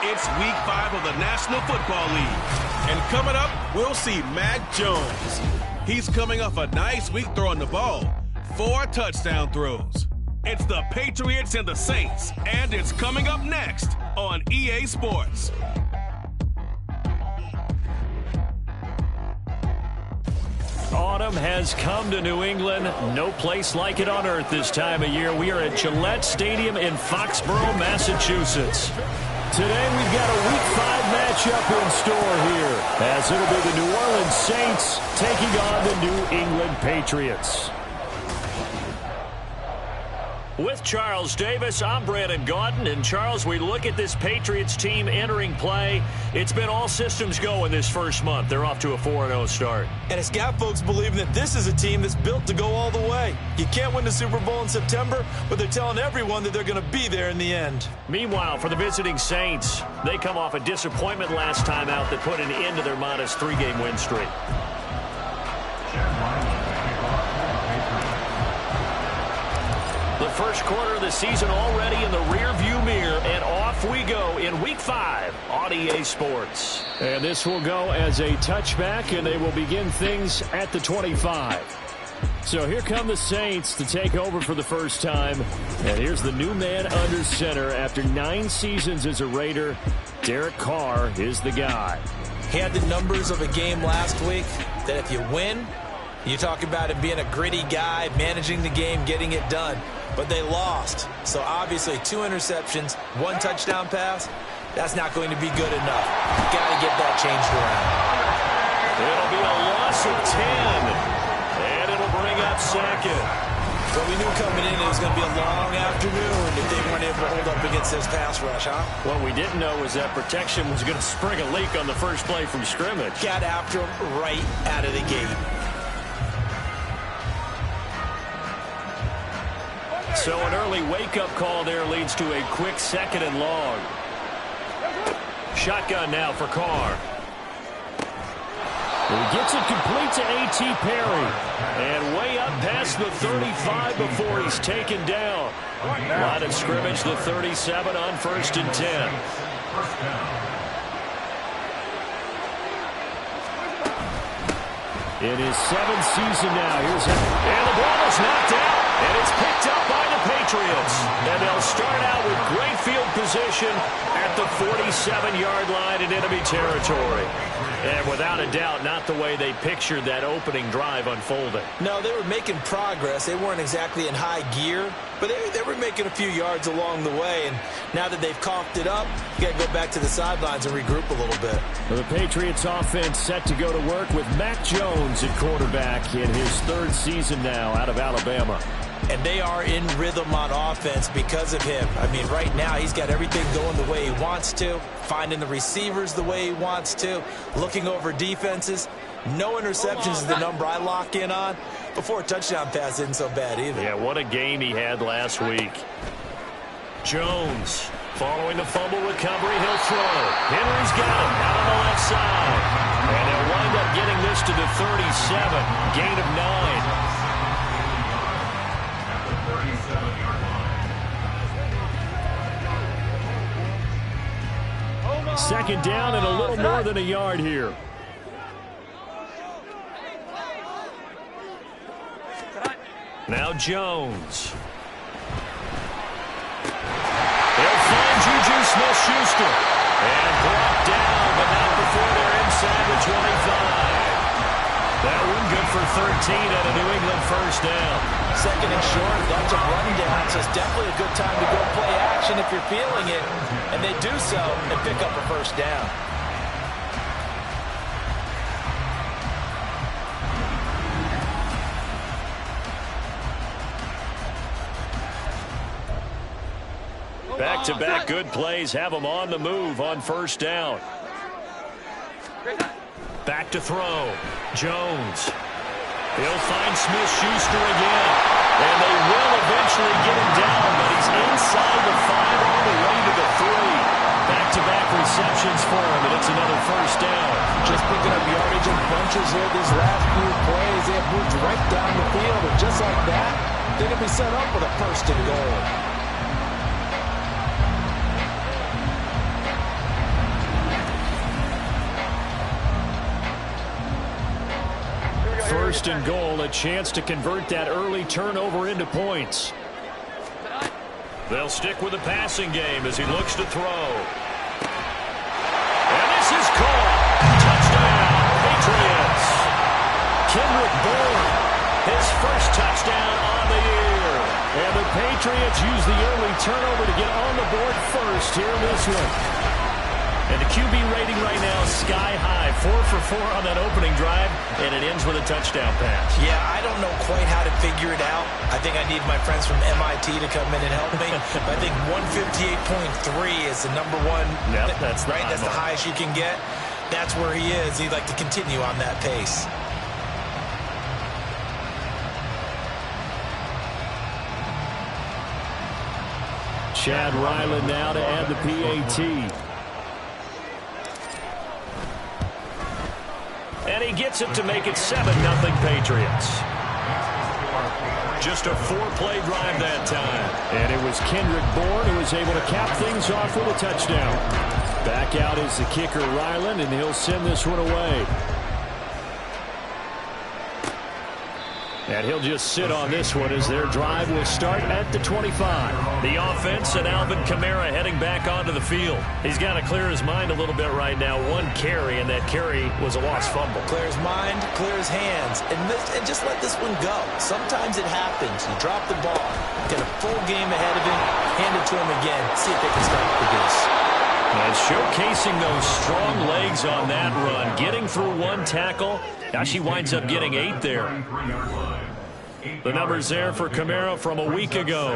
It's Week 5 of the National Football League. And coming up, we'll see Mac Jones. He's coming off a nice week throwing the ball. 4 touchdown throws. It's the Patriots and the Saints, and it's coming up next on EA Sports. Autumn has come to New England. No place like it on earth this time of year. We are at Gillette Stadium in Foxborough, Massachusetts. Today we've got a Week 5 matchup in store here, as it'll be the New Orleans Saints taking on the New England Patriots. With Charles Davis, I'm Brandon Gaudin. And Charles, we look at this Patriots team entering play. It's been all systems go in this first month. They're off to a 4-0 start. And it's got folks believing that this is a team that's built to go all the way. You can't win the Super Bowl in September, but they're telling everyone that they're going to be there in the end. Meanwhile, for the visiting Saints, they come off a disappointment last time out that put an end to their modest 3-game win streak. The first quarter of the season already in the rearview mirror, and off we go in Week 5 on EA Sports. And this will go as a touchback, and they will begin things at the 25. So here come the Saints to take over for the first time. And here's the new man under center after 9 seasons as a Raider. Derek Carr is the guy. He had the numbers of a game last week that if you win, you talk about him being a gritty guy, managing the game, getting it done. But they lost. So obviously 2 interceptions, 1 touchdown pass, that's not going to be good enough. Got to get that changed around. It'll be a loss of 10. And it'll bring up second. Well, we knew coming in it was going to be a long afternoon if they weren't able to hold up against this pass rush, huh? What we didn't know was that protection was going to spring a leak on the first play from scrimmage. Got after him right out of the gate. So an early wake-up call there leads to a quick 2nd and long. Shotgun now for Carr. He gets it complete to A.T. Perry. And way up past the 35 before he's taken down. Line of scrimmage, the 37 on 1st and 10. In his 7th season now, and the ball is knocked out. And it's picked up by the Patriots. And they'll start out with great field position at the 47-yard line in enemy territory. And without a doubt, not the way they pictured that opening drive unfolding. No, they were making progress. They weren't exactly in high gear, but they were making a few yards along the way. And now that they've coughed it up, you got to go back to the sidelines and regroup a little bit. Well, the Patriots offense set to go to work with Mac Jones at quarterback in his 3rd season now out of Alabama. And they are in rhythm on offense because of him. I mean, right now he's got everything going the way he wants to, finding the receivers the way he wants to, looking over defenses. No interceptions is the number I lock in on. Before a touchdown pass isn't so bad either. Yeah, what a game he had last week. Jones following the fumble recovery. He'll throw. Henry's got him out on the left side. And they'll wind up getting this to the 37. Gain of 9. Second down and a little more than a yard here. Now Jones. They'll find Juju Smith-Schuster. And brought down, but not before they're inside the 25. That one good for 13 at a New England first down. 2nd and short, that's a rundown, so it's definitely a good time to go play action if you're feeling it. And they do so and pick up a first down. Back-to-back good plays have them on the move on first down. Back to throw. Jones. He'll find Smith-Schuster again. And they will eventually get him down, but he's inside the 5 all the way to the 3. Back-to-back receptions for him, and it's another first down. Just picking up yardage in bunches here these last few plays. They have moved right down the field, and just like that, they're going to be set up with a 1st and goal. first and goal, a chance to convert that early turnover into points. They'll stick with the passing game as he looks to throw. And this is caught. Touchdown, Patriots. Kendrick Bourne, his first touchdown on the year. And the Patriots use the early turnover to get on the board first here in this one. And the QB rating right now is sky high. 4 for 4 on that opening drive, and it ends with a touchdown pass. Yeah, I don't know quite how to figure it out. I think I need my friends from MIT to come in and help me. But I think 158.3 is the number one. Yep, that's right. That's the highest you can get. That's where he is. He'd like to continue on that pace. Chad Ryland now to add the PAT. And he gets it to make it 7-0 Patriots. Just a 4-play drive that time. And it was Kendrick Bourne who was able to cap things off with a touchdown. Back out is the kicker Ryland, and he'll send this one away. And he'll just sit on this one as their drive will start at the 25. The offense and Alvin Kamara heading back onto the field. He's got to clear his mind a little bit right now. 1 carry, and that carry was a lost fumble. Clear his mind, clear his hands, and just let this one go. Sometimes it happens. You drop the ball, get a full game ahead of him, hand it to him again, see if they can start to produce. And showcasing those strong legs on that run, getting through 1 tackle. Now she winds up getting 8 there. The numbers there for Kamara from a week ago.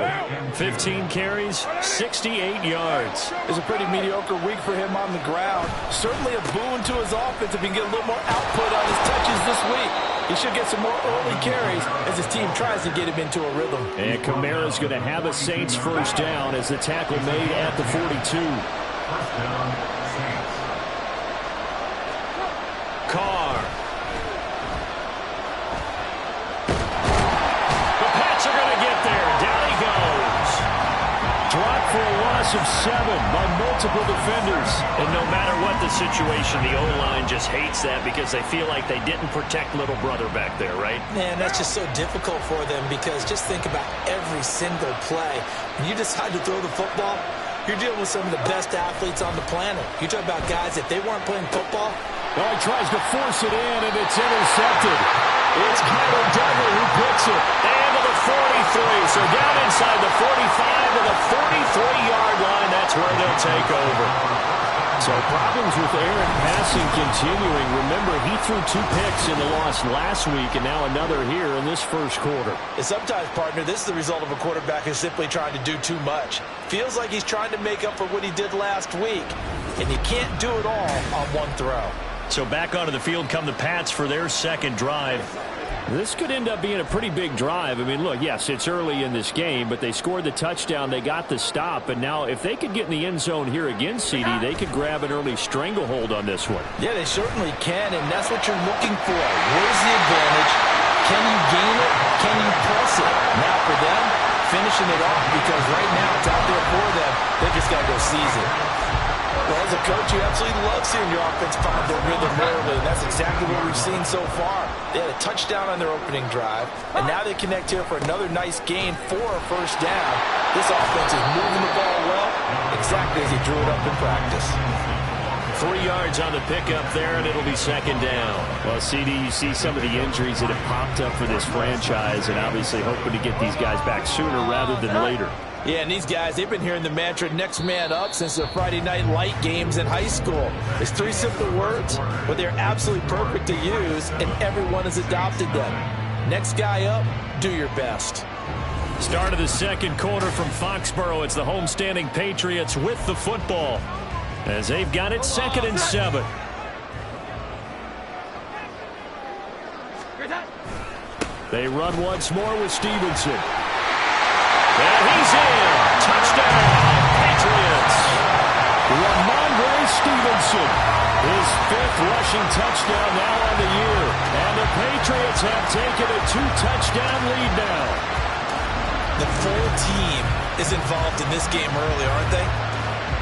15 carries, 68 yards. It's a pretty mediocre week for him on the ground. Certainly a boon to his offense if he can get a little more output on his touches this week. He should get some more early carries as his team tries to get him into a rhythm. And Kamara's going to have a Saints first down as the tackle made at the 42. Carr. The Pats are going to get there. Down he goes. Dropped for a loss of 7 by multiple defenders. And no matter what the situation, the O-line just hates that because they feel like they didn't protect little brother back there, right? Man, that's just so difficult for them because just think about every single play. When you decide to throw the football, you're dealing with some of the best athletes on the planet. You talk about guys, if they weren't playing football. Well, he tries to force it in, and it's intercepted. It's Kyler Duggar who puts it. And to the 43. So down inside the 45 to the 43-yard line. That's where they'll take over. So problems with Aaron passing continuing. Remember, he threw 2 picks in the loss last week, and now another here in this first quarter. And sometimes, partner, this is the result of a quarterback who's simply trying to do too much. Feels like he's trying to make up for what he did last week, and you can't do it all on 1 throw. So back onto the field come the Pats for their second drive. This could end up being a pretty big drive. I mean, look, yes, it's early in this game, but they scored the touchdown. They got the stop. And now if they could get in the end zone here again, CD, they could grab an early stranglehold on this one. Yeah, they certainly can, and that's what you're looking for. Where's the advantage? Can you gain it? Can you press it? Now for them, finishing it off because right now it's out there for them. They just got to go seize it. Well, as a coach, you absolutely love seeing your offense find their rhythm early, and that's exactly what we've seen so far. They had a touchdown on their opening drive, and now they connect here for another nice gain for a first down. This offense is moving the ball well, exactly as he drew it up in practice. 3 yards on the pickup there, and it'll be second down. Well, CD, you see some of the injuries that have popped up for this franchise, and obviously hoping to get these guys back sooner rather than later. Yeah, and these guys, they've been hearing the mantra next man up since their Friday night light games in high school. It's 3 simple words, but they're absolutely perfect to use, and everyone has adopted them. Next guy up, do your best. Start of the second quarter from Foxborough. It's the homestanding Patriots with the football as they've got it 2nd and 7. They run once more with Stevenson. And he's in. Touchdown, Patriots. Ramondre Stevenson, his 5th rushing touchdown now on the year. And the Patriots have taken a 2-touchdown lead now. The full team is involved in this game early, aren't they?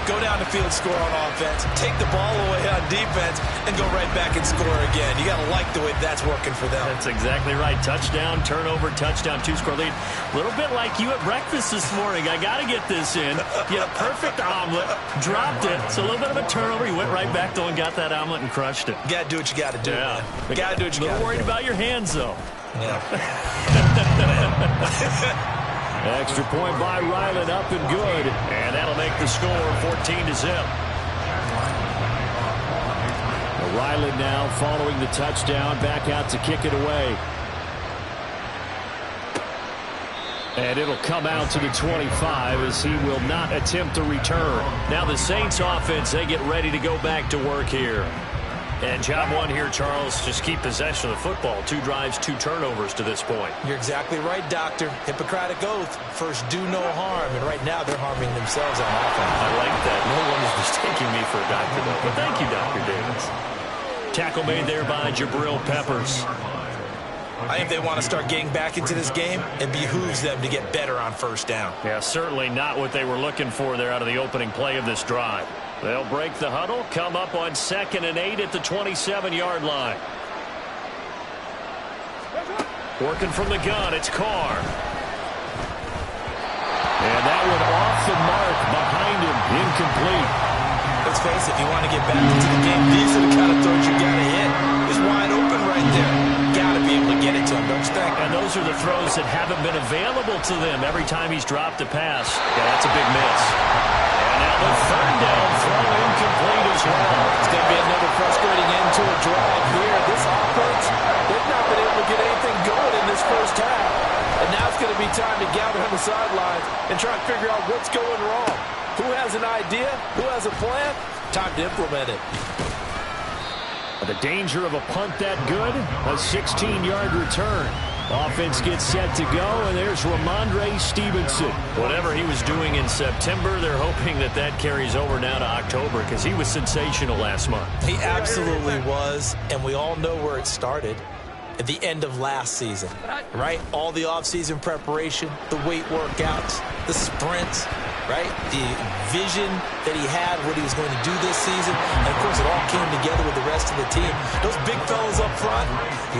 go down the field, score on offense, take the ball away on defense, and go right back and score again. You got to like the way that's working for them. That's exactly right. Touchdown, turnover, touchdown, 2-score lead. A little bit like you at breakfast this morning. I got to get this in. You had a perfect omelet, dropped it. So a little bit of a turnover. You went right back though and got that omelet and crushed it. You got to do what you got to do. Yeah. You got to do what you got to do. A little worried about your hands though. Yeah. Extra point by Ryland, up and good. And that'll make the score 14-0. Ryland now following the touchdown, back out to kick it away. And it'll come out to the 25 as he will not attempt to return. Now the Saints offense, they get ready to go back to work here. And job one here, Charles, just keep possession of the football. 2 drives, 2 turnovers to this point. You're exactly right, Doctor. Hippocratic oath. First, do no harm. And right now, they're harming themselves on offense. I like that. No one is mistaking me for a doctor, though. But thank you, Dr. Davis. Tackle made there by Jabril Peppers. I think they want to start getting back into this game. It behooves them to get better on first down. Yeah, certainly not what they were looking for there out of the opening play of this drive. They'll break the huddle, come up on 2nd and 8 at the 27-yard line. Working from the gun, it's Carr. And that one off the mark behind him, incomplete. Let's face it, if you want to get back into the game, these are the kind of throws you got to hit. He's wide open right there. Got to be able to get it to him, don't you think? And those are the throws that haven't been available to them every time he's dropped a pass. Yeah, that's a big miss. And now the 3rd down throw incomplete as well. It's going to be another frustrating end to a drive here. This offense, they've not been able to get anything going in this first half. And now it's going to be time to gather on the sidelines and try and figure out what's going wrong. Who has an idea? Who has a plan? Time to implement it. The danger of a punt that good, a 16-yard return. Offense gets set to go, and there's Ramondre Stevenson. Whatever he was doing in September, they're hoping that that carries over now to October because he was sensational last month. He absolutely was, and we all know where it started. At the end of last season, right? All the offseason preparation, the weight workouts, the sprints, right? The vision that he had, what he was going to do this season. And, of course, it all came together with the rest of the team. Those big fellas up front,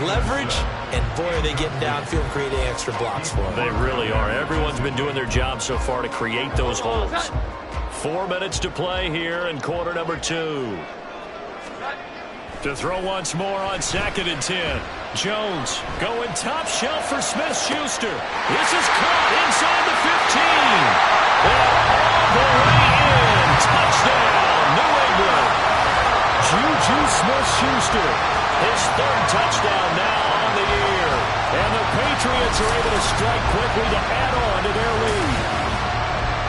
leverage, and, boy, are they getting downfield and creating extra blocks for them. They really are. Everyone's been doing their job so far to create those holes. 4 minutes to play here in quarter number 2. To throw once more on 2nd and 10. Jones going top shelf for Smith-Schuster. This is caught inside the 15. And all the way in. Touchdown, New England. Juju Smith-Schuster. His 3rd touchdown now on the year. And the Patriots are able to strike quickly to add on to their lead.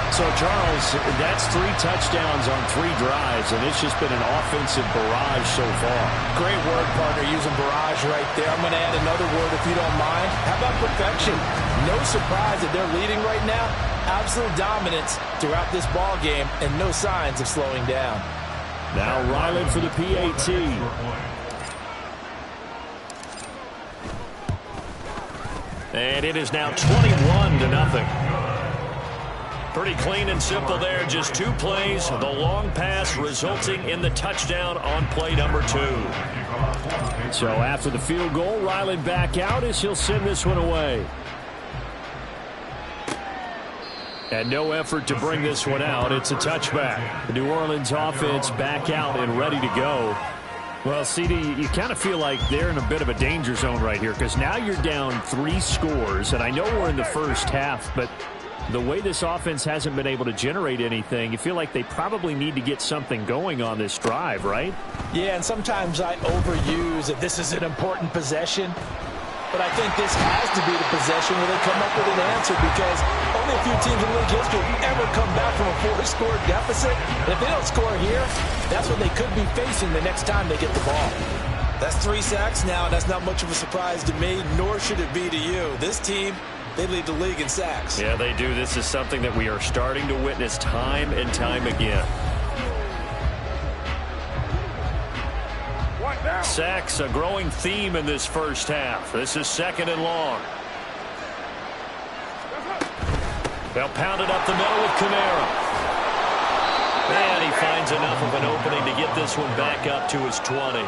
So, Charles, that's 3 touchdowns on 3 drives, and it's just been an offensive barrage so far. Great word, partner, using barrage right there. I'm going to add another word if you don't mind. How about perfection? No surprise that they're leading right now. Absolute dominance throughout this ball game, and no signs of slowing down. Now Ryland for the PAT. And it is now 21-0. Pretty clean and simple there. Just 2 plays. The long pass resulting in the touchdown on play number 2. So after the field goal, Ryland back out as he'll send this one away. And no effort to bring this one out. It's a touchback. The New Orleans offense back out and ready to go. Well, CD, you kind of feel like they're in a bit of a danger zone right here because now you're down 3 scores. And I know we're in the first half, but the way this offense hasn't been able to generate anything, you feel like they probably need to get something going on this drive, right? Yeah, and sometimes I overuse that this is an important possession. But I think this has to be the possession where they come up with an answer because only a few teams in league history have ever come back from a 4-score deficit. And if they don't score here, that's what they could be facing the next time they get the ball. That's 3 sacks now, and that's not much of a surprise to me, nor should it be to you. This team, they lead the league in sacks. Yeah, they do. This is something that we are starting to witness time and time again. Sacks, a growing theme in this first half. This is 2nd and long. They'll pound it up the middle with Kamara. And he finds enough of an opening to get this one back up to his 20.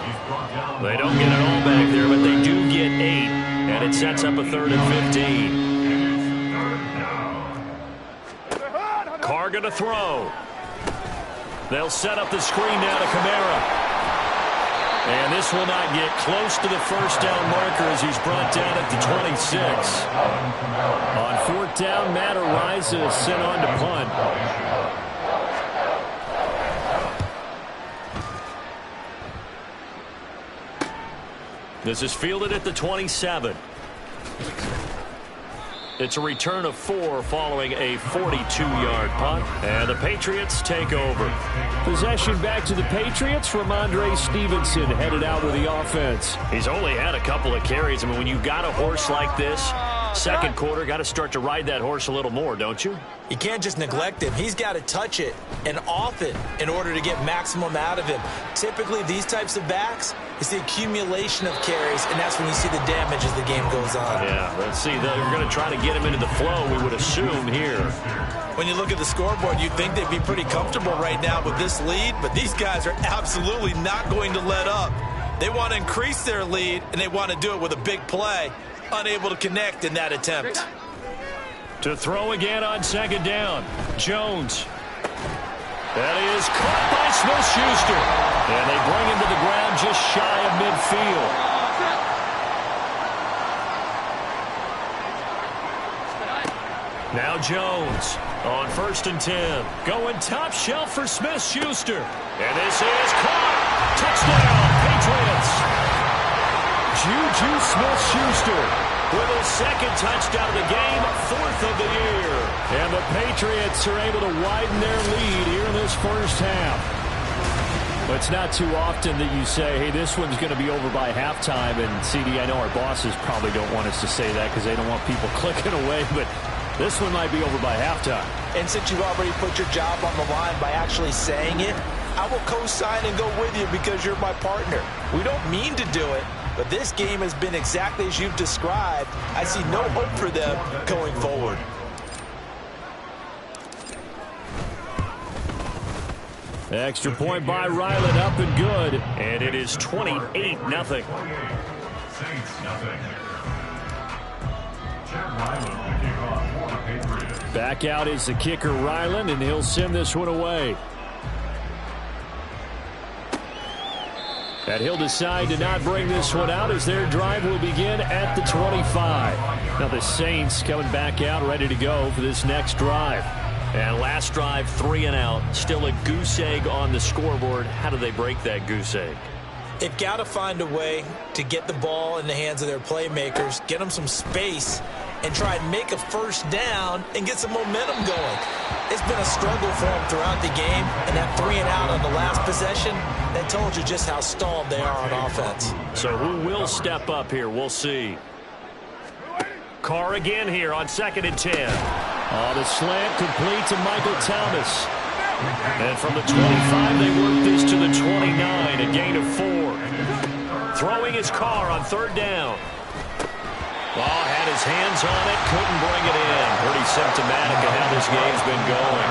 They don't get it all back there, but they do get 8. And it sets up a 3rd and 15. Carr going to throw. They'll set up the screen now to Kamara. And this will not get close to the first down marker as he's brought down at the 26. On 4th down, Matt Araiza is sent on to punt. This is fielded at the 27. It's a return of 4 following a 42-yard punt. And the Patriots take over. Possession back to the Patriots. Ramondre Stevenson headed out with the offense. He's only had a couple of carries. I mean, when you've got a horse like this, second quarter, got to start to ride that horse a little more, don't you? You can't just neglect him. He's got to touch it, and often, in order to get maximum out of him. Typically, these types of backs, it's the accumulation of carries, and that's when you see the damage as the game goes on. Yeah, let's see. They're going to try to get him into the flow, we would assume, here. When you look at the scoreboard, you'd think they'd be pretty comfortable right now with this lead, but these guys are absolutely not going to let up. They want to increase their lead, and they want to do it with a big play. Unable to connect in that attempt. To throw again on 2nd down. Jones. That is caught by Smith-Schuster. And they bring him to the ground just shy of midfield. Now Jones on 1st and 10. Going top shelf for Smith-Schuster. And this is caught. Touchdown, Patriots. Juju Smith-Schuster with his 2nd touchdown of the game, 4th of the year. And the Patriots are able to widen their lead here in this first half. But it's not too often that you say, hey, this one's going to be over by halftime. And, CD, I know our bosses probably don't want us to say that because they don't want people clicking away, but this one might be over by halftime. And since you've already put your job on the line by actually saying it, I will co-sign and go with you because you're my partner. We don't mean to do it, but this game has been exactly as you've described. I see no hope for them going forward. Extra point by Ryland, up and good. And it is 28-0. Back out is the kicker, Ryland, and he'll send this one away. And he'll decide to not bring this one out as their drive will begin at the 25. Now the Saints coming back out ready to go for this next drive. And last drive, 3 and out. Still a goose egg on the scoreboard. How do they break that goose egg? They've got to find a way to get the ball in the hands of their playmakers, get them some space, and try and make a first down and get some momentum going. It's been a struggle for them throughout the game, and that 3 and out on the last possession, that told you just how stalled they are on offense. So who will step up here? We'll see. Carr again here on 2nd and 10. Oh, the slant complete to Michael Thomas. And from the 25, they work this to the 29, a gain of 4. Throwing his Carr on 3rd down. Oh, had his hands on it, couldn't bring it in. Pretty symptomatic of how this game's been going.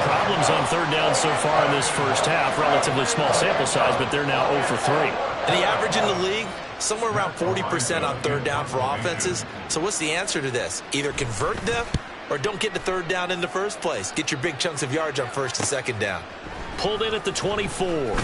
Problems on 3rd down so far in this first half. Relatively small sample size, but they're now 0 for 3. And the average in the league, somewhere around 40% on 3rd down for offenses. So what's the answer to this? Either convert them or don't get the 3rd down in the first place. Get your big chunks of yards on 1st and 2nd down. Pulled in at the 24.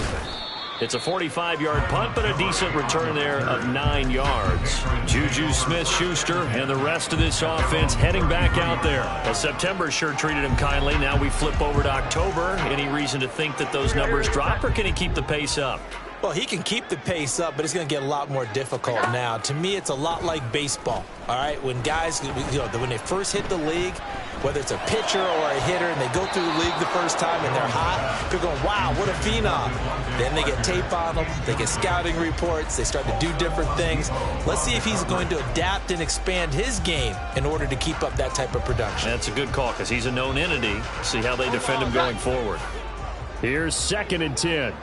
It's a 45-yard punt, but a decent return there of 9 yards. Juju Smith-Schuster and the rest of this offense heading back out there. Well, September sure treated him kindly. Now we flip over to October. Any reason to think that those numbers drop, or can he keep the pace up? Well, he can keep the pace up, but it's going to get a lot more difficult now. To me, it's a lot like baseball, all right? When guys, when they first hit the league, whether it's a pitcher or a hitter, and they go through the league the first time and they're hot, they're going, wow, what a phenom. Then they get tape on them, they get scouting reports, they start to do different things. Let's see if he's going to adapt and expand his game in order to keep up that type of production. That's a good call because he's a known entity. See how they defend him going forward. Here's 2nd and 10.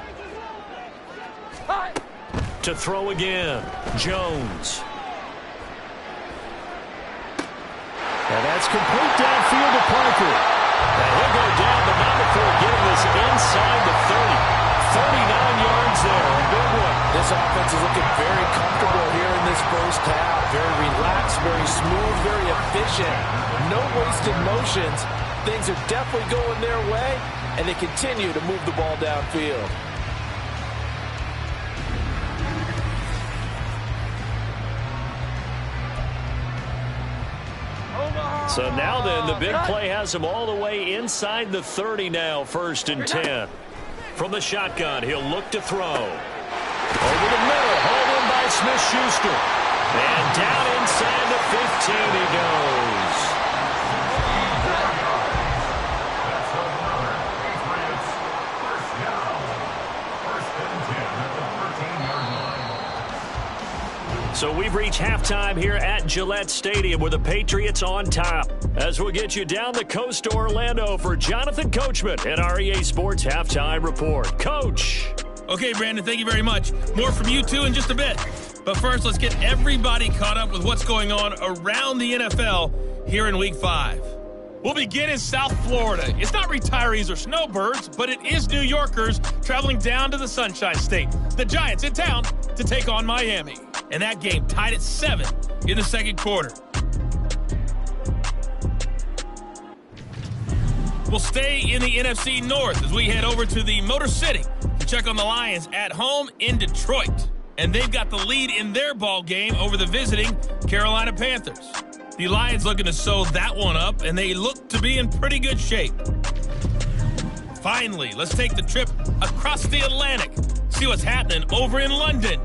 To throw again, Jones. And that's complete downfield to Parker. And he'll go down, but not before getting this inside the 30. 39 yards there. A big one. This offense is looking very comfortable here in this first half. Very relaxed, very smooth, very efficient. No wasted motions. Things are definitely going their way, and they continue to move the ball downfield. So now then, the big play has him all the way inside the 30 now, 1st and 10. From the shotgun, he'll look to throw. Over the middle, hauled in by Smith-Schuster. And down inside the 15 he goes. So we've reached halftime here at Gillette Stadium with the Patriots on top. As we'll get you down the coast to Orlando for Jonathan Coachman and our EA Sports Halftime Report. Coach. Okay, Brandon, thank you very much. More from you two in just a bit. But first, let's get everybody caught up with what's going on around the NFL here in Week 5. We'll begin in South Florida. It's not retirees or snowbirds, but it is New Yorkers traveling down to the Sunshine State. The Giants in town to take on Miami. And that game tied at 7 in the second quarter. We'll stay in the NFC North as we head over to the Motor City to check on the Lions at home in Detroit. And they've got the lead in their ball game over the visiting Carolina Panthers. The Lions looking to sew that one up, and they look to be in pretty good shape. Finally, let's take the trip across the Atlantic, see what's happening over in London.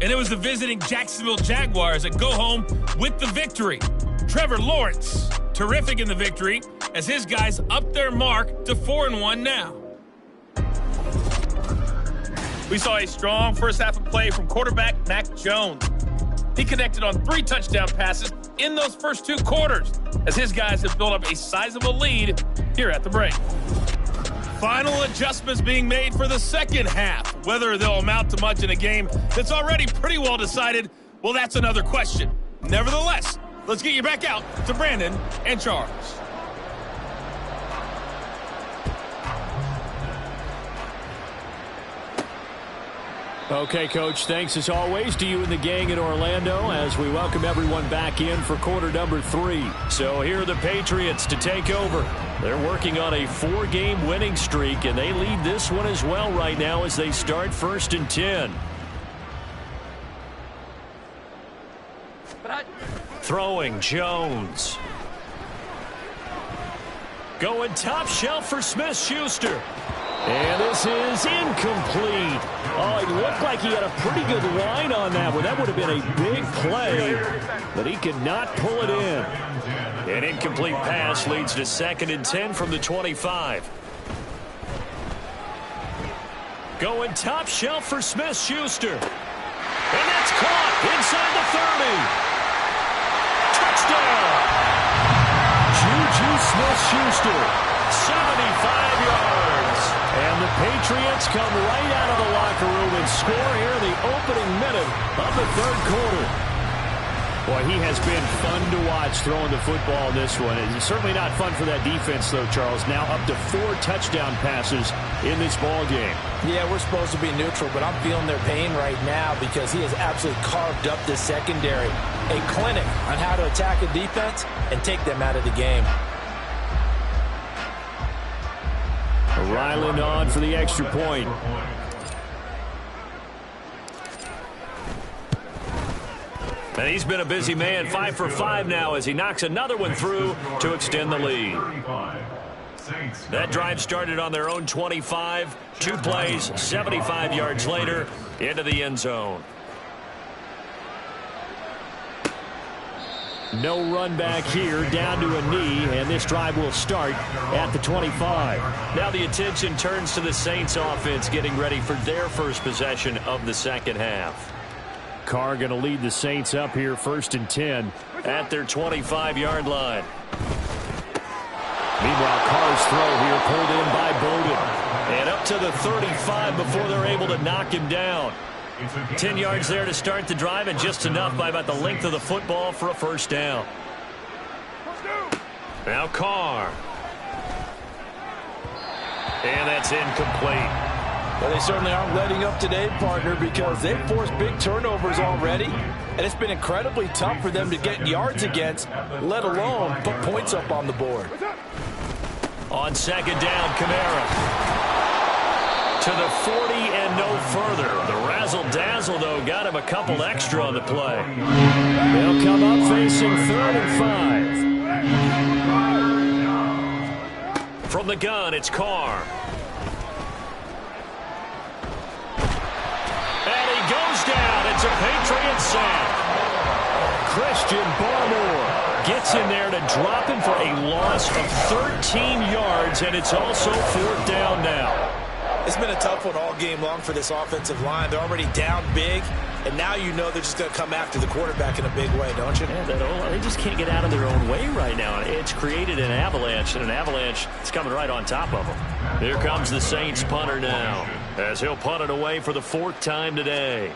And it was the visiting Jacksonville Jaguars that go home with the victory. Trevor Lawrence, terrific in the victory, as his guys up their mark to 4-1 now. We saw a strong first half of play from quarterback Mac Jones. He connected on 3 touchdown passes in those first 2 quarters, as his guys have built up a sizable lead here at the break. Final adjustments being made for the second half. Whether they'll amount to much in a game that's already pretty well decided, well, that's another question. Nevertheless, let's get you back out to Brandon and Charles. Okay, Coach, thanks as always to you and the gang in Orlando as we welcome everyone back in for quarter number 3. So here are the Patriots to take over. They're working on a 4-game winning streak, and they lead this one as well right now as they start 1st and 10. Throwing, Jones. Going top shelf for Smith-Schuster. And this is incomplete. Oh, he looked like he had a pretty good line on that one. That would have been a big play, but he could not pull it in. An incomplete pass leads to 2nd and 10 from the 25. Going top shelf for Smith-Schuster. And that's caught inside the 30. Touchdown! Juju Smith-Schuster, 75 yards. And the Patriots come right out of the locker room and score here in the opening minute of the 3rd quarter. Boy, he has been fun to watch throwing the football in this one. It's certainly not fun for that defense, though, Charles. Now up to 4 touchdown passes in this ball game. Yeah, we're supposed to be neutral, but I'm feeling their pain right now because he has absolutely carved up the secondary. A clinic on how to attack a defense and take them out of the game. Ryland on for the extra point. And he's been a busy man, 5 for 5 now as he knocks another one through to extend the lead. That drive started on their own 25. 2 plays, 75 yards later, into the end zone. No run back here, down to a knee, and this drive will start at the 25. Now the attention turns to the Saints offense getting ready for their first possession of the second half. Carr going to lead the Saints up here 1st and 10 at their 25-yard line. Meanwhile, Carr's throw here pulled in by Bowden. And up to the 35 before they're able to knock him down. 10 yards there to start the drive, and just enough by about the length of the football for a first down. Now Carr. And that's incomplete. Well, they certainly aren't letting up today, partner, because they've forced big turnovers already, and it's been incredibly tough for them to get yards against, let alone put points up on the board. On second down, Kamara. To the 40 and no further. The razzle-dazzle, though, got him a couple extra on the play. They'll come up facing 3rd and 5. From the gun, it's Carr. And he goes down. It's a Patriot sack. Christian Barmore gets in there to drop him for a loss of 13 yards, and it's also 4th down now. It's been a tough one all game long for this offensive line. They're already down big, and now you know they're just going to come after the quarterback in a big way, don't you? Yeah, they just can't get out of their own way right now. It's created an avalanche, and an avalanche is coming right on top of them. Here comes the Saints punter now, as he'll punt it away for the 4th time today.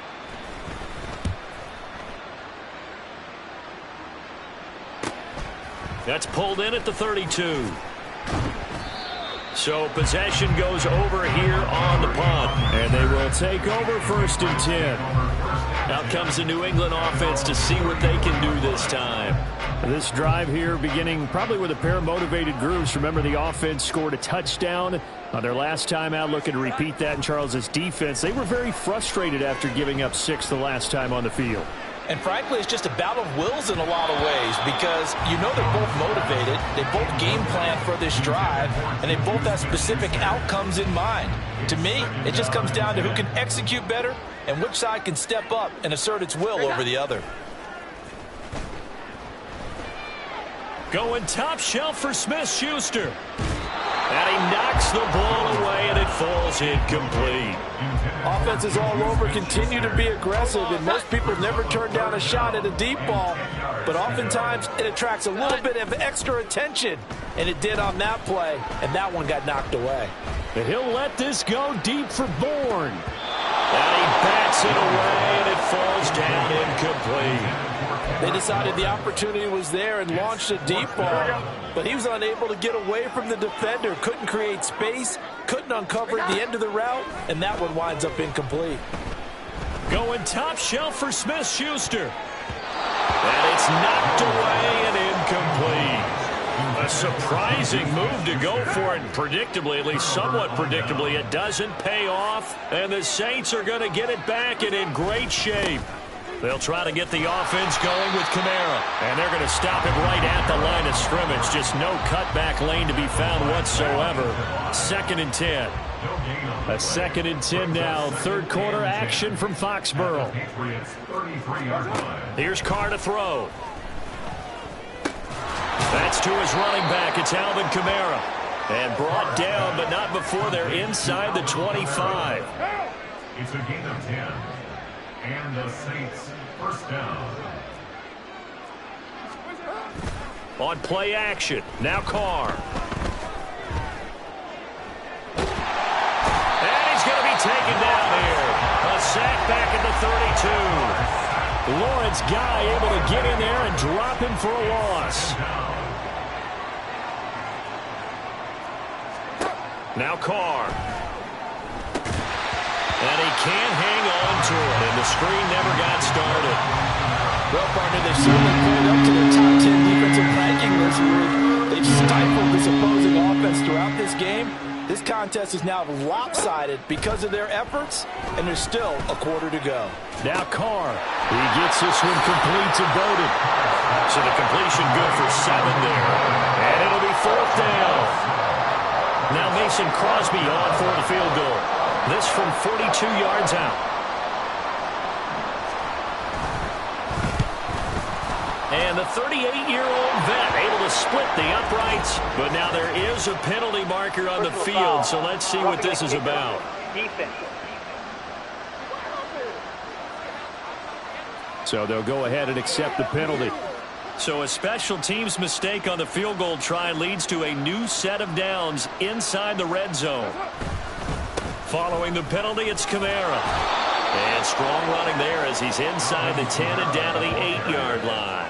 That's pulled in at the 32. So possession goes over here on the punt. And they will take over 1st and 10. Out comes the New England offense to see what they can do this time. This drive here beginning probably with a pair of motivated groups. Remember, the offense scored a touchdown on their last time out, looking to repeat that in Charles' defense. They were very frustrated after giving up 6 the last time on the field. And frankly, it's just a battle of wills in a lot of ways because you know they're both motivated, they both game plan for this drive, and they both have specific outcomes in mind. To me, it just comes down to who can execute better and which side can step up and assert its will over the other. Going top shelf for Smith-Schuster. And he knocks the ball away, and it falls incomplete. Offenses all over continue to be aggressive, and most people never turn down a shot at a deep ball. But oftentimes, it attracts a little bit of extra attention, and it did on that play, and that one got knocked away. And he'll let this go deep for Bourne. And he bats it away, and it falls down incomplete. They decided the opportunity was there and launched a deep ball, but he was unable to get away from the defender, couldn't create space, couldn't uncover the end of the route, and that one winds up incomplete. Going top shelf for Smith-Schuster. And it's knocked away and incomplete. A surprising move to go for it, predictably, at least somewhat predictably. It doesn't pay off, and the Saints are going to get it back and in great shape. They'll try to get the offense going with Kamara, and they're going to stop him right at the line of scrimmage. Just no cutback lane to be found whatsoever. 2nd and 10. A 2nd and 10 now. 3rd quarter action from Foxborough. Here's Carr to throw. That's to his running back. It's Alvin Kamara. And brought down, but not before they're inside the 25. It's a gain of 10. And the Saints 1st down. On play action. Now Carr. And he's going to be taken down here. A sack back at the 32. Lawrence Guy able to get in there and drop him for a loss. Now Carr. And he can't hang on to it, and the screen never got started. Well, partner, they certainly played up to their top 10 defensive ranking this week. They've stifled this opposing offense throughout this game. This contest is now lopsided because of their efforts, and there's still a quarter to go. Now Carr. He gets this one complete to Bowden. So the completion good for 7 there. And it'll be 4th down. Now Mason Crosby on for the field goal. This from 42 yards out. And the 38-year-old vet able to split the uprights. But now there is a penalty marker on the field, so let's see what this is about. So they'll go ahead and accept the penalty. So a special teams mistake on the field goal try leads to a new set of downs inside the red zone. Following the penalty, it's Kamara. And strong running there as he's inside the 10 and down to the 8-yard line.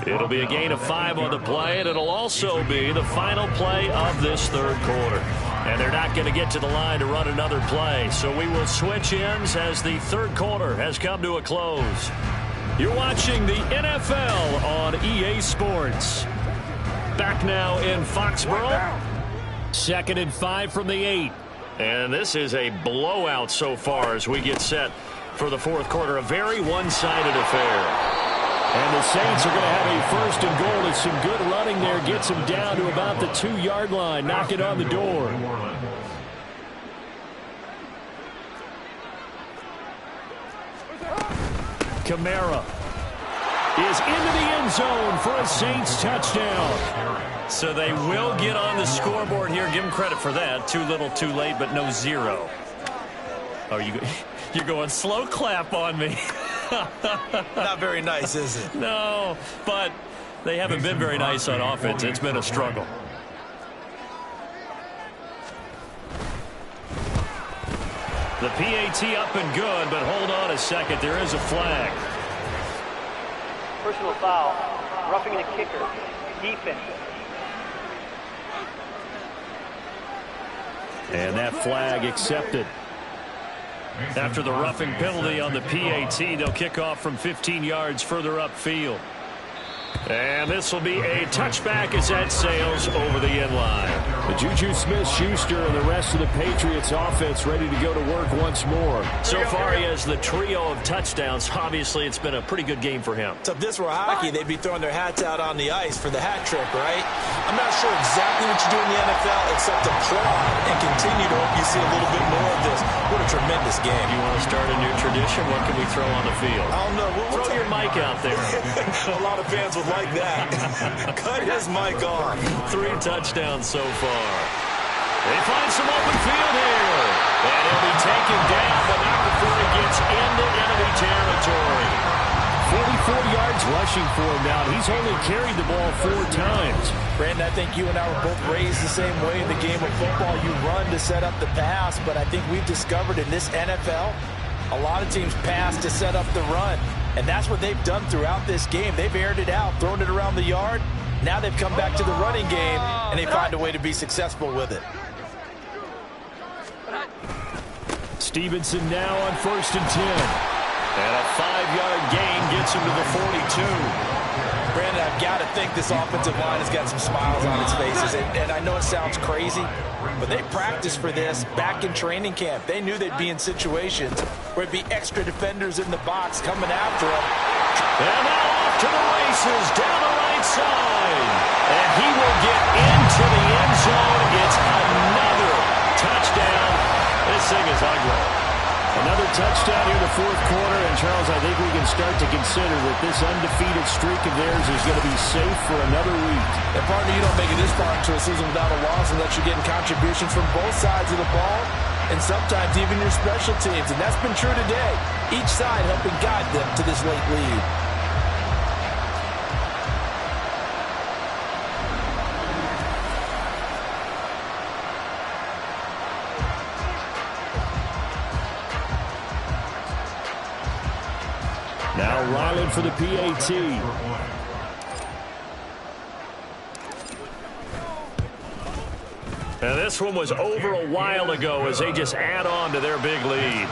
It'll be a gain of 5 on the play, and it'll also be the final play of this 3rd quarter. And they're not going to get to the line to run another play. So we will switch ends as the third quarter has come to a close. You're watching the NFL on EA Sports. Back now in Foxborough. 2nd and 5 from the 8. And this is a blowout so far as we get set for the fourth quarter. A very one-sided affair. And the Saints are going to have a 1st and goal. It's some good running there. Gets them down to about the 2-yard line. Knock it on the door. Kamara is into the end zone for a Saints touchdown. So they will get on the scoreboard here. Give them credit for that. Too little, too late, but no 0. Oh, you're going slow clap on me. Not very nice, is it? No, but they haven't been very nice on offense. It's been a struggle. The PAT up and good, but hold on a second. There is a flag. Personal foul. Roughing the kicker. Defense. And that flag accepted. After the roughing penalty on the PAT, they'll kick off from 15 yards further upfield. And this will be a touchback as that sails over the end line. The Juju Smith-Schuster and the rest of the Patriots offense ready to go to work once more. So far, he has the trio of touchdowns. Obviously, it's been a pretty good game for him. So if this were hockey, they'd be throwing their hats out on the ice for the hat trick, right? I'm not sure exactly what you do in the NFL except applaud and continue to hope you see a little bit more of this. What a tremendous game. You want to start a new tradition? What can we throw on the field? I don't know. Throw your mic out there. A lot of fans would like that. Cut his mic off. 3 touchdowns so far. They find some open field here. And he'll be taken down, but not before he gets into enemy territory. 44 yards rushing for him now. He's only carried the ball 4 times. Brandon, I think you and I were both raised the same way in the game of football. You run to set up the pass, but I think we've discovered in this NFL, a lot of teams pass to set up the run. And that's what they've done throughout this game. They've aired it out, thrown it around the yard. Now they've come back to the running game, and they find a way to be successful with it. Stevenson now on 1st and 10. And a 5-yard gain gets him to the 42. Brandon, I've got to think this offensive line has got some smiles on its faces. And I know it sounds crazy, but they practiced for this back in training camp. They knew they'd be in situations where it'd be extra defenders in the box coming after them. And now off to the races down the right side. And he will get into the end zone. It's another touchdown. This thing is ugly. Another touchdown here in the fourth quarter. And, Charles, I think we can start to consider that this undefeated streak of theirs is going to be safe for another week. And, partner, you don't make it this far into a season without a loss unless you're getting contributions from both sides of the ball and sometimes even your special teams. And that's been true today. Each side helping guide them to this late lead. Now Ryland for the PAT. And this one was over a while ago as they just add on to their big lead.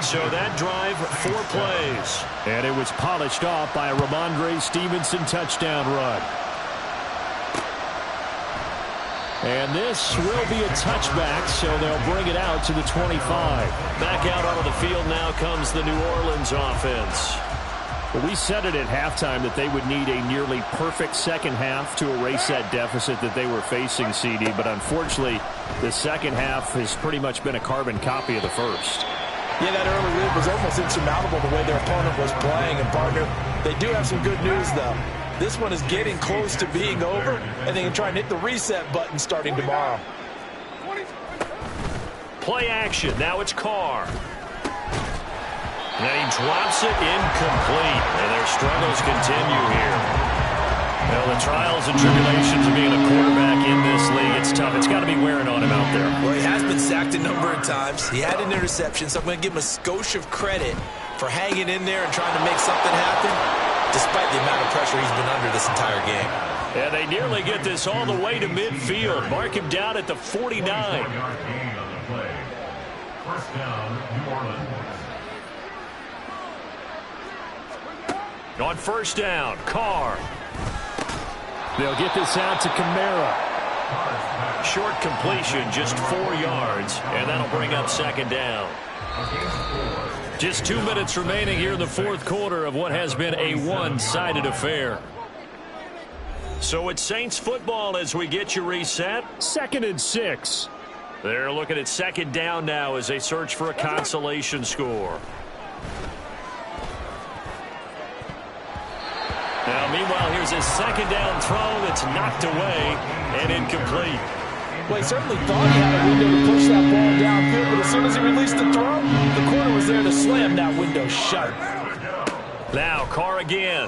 So that drive, 4 plays. And it was polished off by a Ramondre Stevenson touchdown run. And this will be a touchback, so they'll bring it out to the 25. Back out onto the field now comes the New Orleans offense. Well, we said it at halftime that they would need a nearly perfect second half to erase that deficit that they were facing, CD. But unfortunately, the second half has pretty much been a carbon copy of the first. Yeah, that early lead was almost insurmountable the way their opponent was playing. And, partner, they do have some good news, though. This one is getting close to being over, and they can try and hit the reset button starting tomorrow. Play action. Now it's Carr. Now he drops it incomplete, and their struggles continue here. Well, the trials and tribulations of being a quarterback in this league, it's tough. It's got to be wearing on him out there. Well, he has been sacked a number of times. He had an interception, so I'm going to give him a skosh of credit for hanging in there and trying to make something happen, despite the amount of pressure he's been under this entire game. And they nearly get this all the way to midfield. Mark him down at the 49. 44-yard gain on the play. First down, New Orleans. On first down, Carr. They'll get this out to Kamara. Short completion, just 4 yards, and that'll bring up second down. Just 2 minutes remaining here in the fourth quarter of what has been a one-sided affair. So it's Saints football as we get you reset. 2nd and 6. They're looking at second down now as they search for a consolation score. Now, meanwhile, here's his second down throw that's knocked away and incomplete. Well, he certainly thought he had a window to push that ball downfield, but as soon as he released the throw, the corner was there to slam that window shut. Now, Carr again.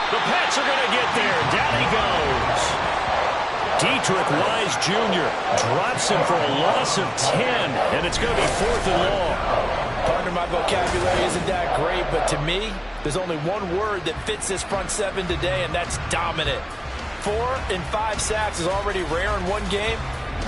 The Pats are going to get there. Down he goes. Dietrich Wise Jr. drops him for a loss of 10, and it's going to be 4th and long. Partner, my vocabulary isn't that great, but to me, there's only one word that fits this front seven today, and that's dominant. 4 and 5 sacks is already rare in one game.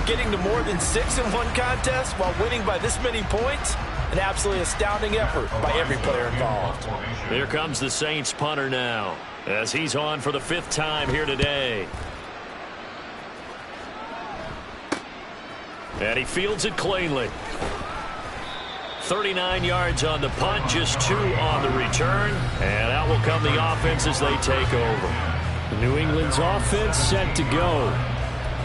Getting to more than 6 in one contest while winning by this many points, an absolutely astounding effort by every player involved. Here comes the Saints punter now, as he's on for the 5th time here today. And he fields it cleanly. 39 yards on the punt, just 2 on the return. And out will come the offense as they take over. New England's offense set to go.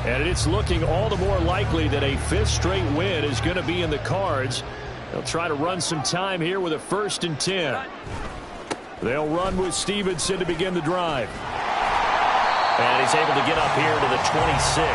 And it's looking all the more likely that a 5th straight win is going to be in the cards. They'll try to run some time here with a 1st and 10. They'll run with Stevenson to begin the drive. And he's able to get up here to the 26.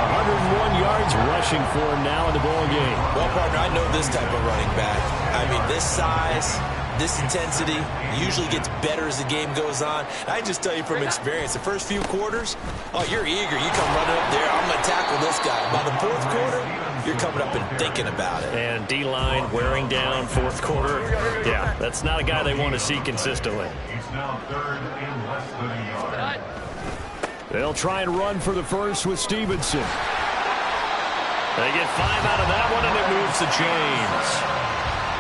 101 yards rushing for him now in the ball game. Well, partner, I know this type of running back. I mean, this size, this intensity usually gets better as the game goes on. I just tell you from experience, the first few quarters, oh, you're eager. You come running up there, I'm going to tackle this guy. By the 4th quarter, you're coming up and thinking about it. And D-line wearing down 4th quarter. Yeah, that's not a guy they want to see consistently. He's now 3rd and less than a yard. They'll try and run for the 1st with Stevenson. They get 5 out of that one, and it moves to James.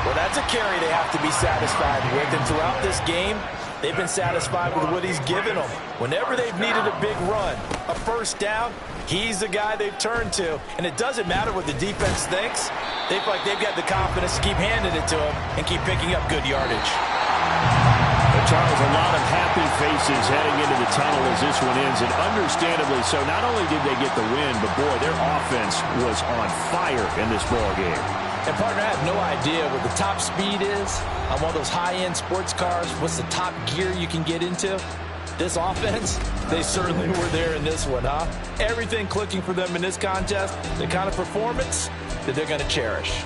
Well, that's a carry they have to be satisfied with. And throughout this game, they've been satisfied with what he's given them. Whenever they've needed a big run, a 1st down, he's the guy they've turned to. And it doesn't matter what the defense thinks. They feel like they've got the confidence to keep handing it to him and keep picking up good yardage. Charles, a lot of happy faces heading into the tunnel as this one ends, and understandably so. Not only did they get the win, but boy, their offense was on fire in this ball game. And partner, I have no idea what the top speed is on one of those high-end sports cars. What's the top gear you can get into? This offense, they certainly were there in this one, huh? Everything clicking for them in this contest, the kind of performance that they're going to cherish.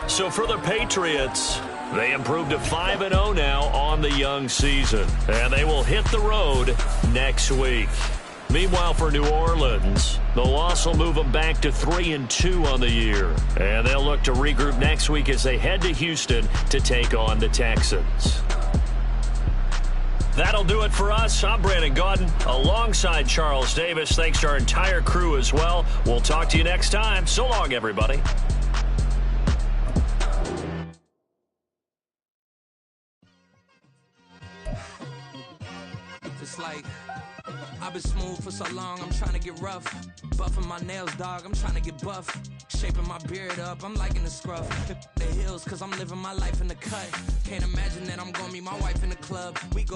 So for the Patriots, they improved to 5-0 now on the young season, and they will hit the road next week. Meanwhile, for New Orleans, the loss will move them back to 3-2 on the year, and they'll look to regroup next week as they head to Houston to take on the Texans. That'll do it for us. I'm Brandon Gaudin alongside Charles Davis. Thanks to our entire crew as well. We'll talk to you next time. So long, everybody. It's like I've been smooth for so long, I'm trying to get rough. Buffing my nails, dog, I'm trying to get buff. Shaping my beard up, I'm liking the scruff. The hills, cause I'm living my life in the cut. Can't imagine that I'm gonna meet my wife in the club. We go